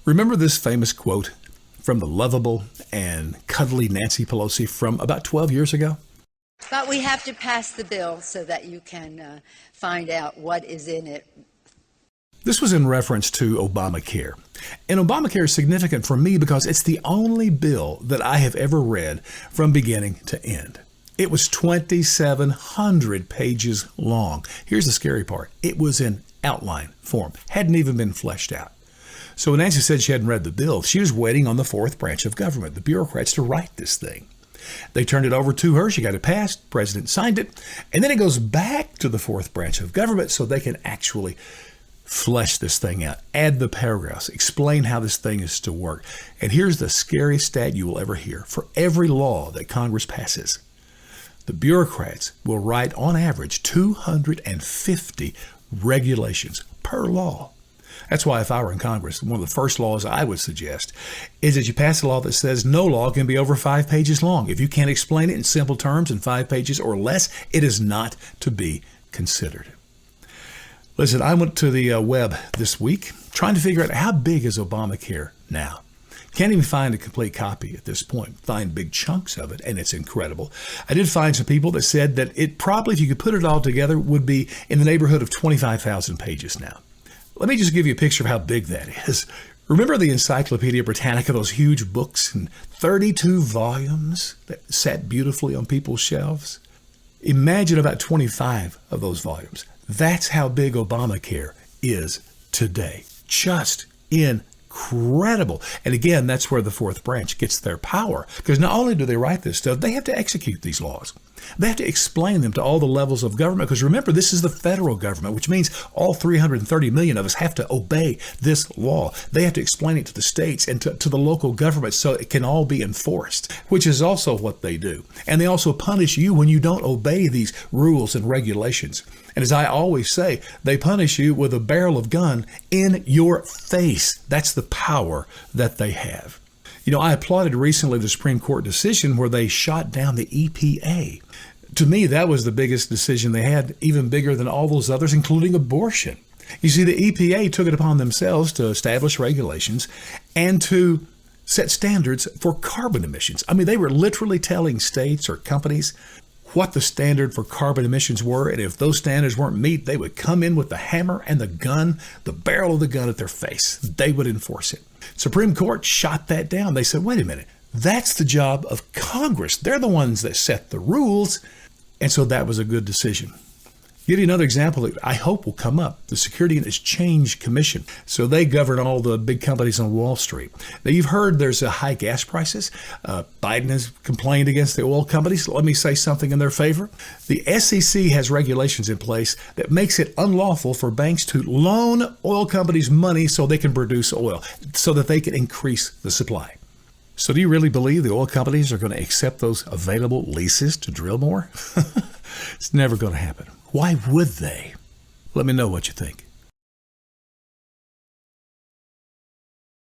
Remember this famous quote from the lovable and cuddly Nancy Pelosi from about 12 years ago? But we have to pass the bill so that you can find out what is in it. This was in reference to Obamacare. And Obamacare is significant for me because it's the only bill that I have ever read from beginning to end. It was 2,700 pages long. Here's the scary part. It was in outline form, hadn't even been fleshed out. So when Nancy said she hadn't read the bill, she was waiting on the fourth branch of government, the bureaucrats, to write this thing. They turned it over to her. She got it passed. The president signed it. And then it goes back to the fourth branch of government so they can actually flesh this thing out, add the paragraphs, explain how this thing is to work. And here's the scariest stat you will ever hear. For every law that Congress passes, the bureaucrats will write on average 250 regulations per law. That's why if I were in Congress, one of the first laws I would suggest is that you pass a law that says no law can be over 5 pages long. If you can't explain it in simple terms in 5 pages or less, it is not to be considered. Listen, I went to the web this week trying to figure out how big is Obamacare now. Can't even find a complete copy at this point. Find big chunks of it, and it's incredible. I did find some people that said that it probably, if you could put it all together, would be in the neighborhood of 25,000 pages now. Let me just give you a picture of how big that is. Remember the Encyclopedia Britannica, those huge books in 32 volumes that sat beautifully on people's shelves? Imagine about 25 of those volumes. That's how big Obamacare is today. Just incredible. And again, that's where the fourth branch gets their power. Because not only do they write this stuff, they have to execute these laws. They have to explain them to all the levels of government. Because remember, this is the federal government, which means all 330 million of us have to obey this law. They have to explain it to the states and to the local government so it can all be enforced, which is also what they do. And they also punish you when you don't obey these rules and regulations. And as I always say, they punish you with a barrel of gun in your face. That's the power that they have. You know, I applauded recently the Supreme Court decision where they shot down the EPA. To me, that was the biggest decision they had, even bigger than all those others, including abortion. You see, the EPA took it upon themselves to establish regulations and to set standards for carbon emissions. I mean, they were literally telling states or companies what the standard for carbon emissions were, and if those standards weren't met, they would come in with the hammer and the gun, the barrel of the gun at their face. They would enforce it. Supreme Court shot that down. They said, wait a minute, that's the job of Congress. They're the ones that set the rules. And so that was a good decision. Give you another example that I hope will come up. The Security and Exchange Commission. So they govern all the big companies on Wall Street. Now, you've heard there's a high gas prices. Biden has complained against the oil companies. Let me say something in their favor. The SEC has regulations in place that makes it unlawful for banks to loan oil companies money so they can produce oil, so that they can increase the supply. So do you really believe the oil companies are going to accept those available leases to drill more? It's never going to happen. Why would they? Let me know what you think.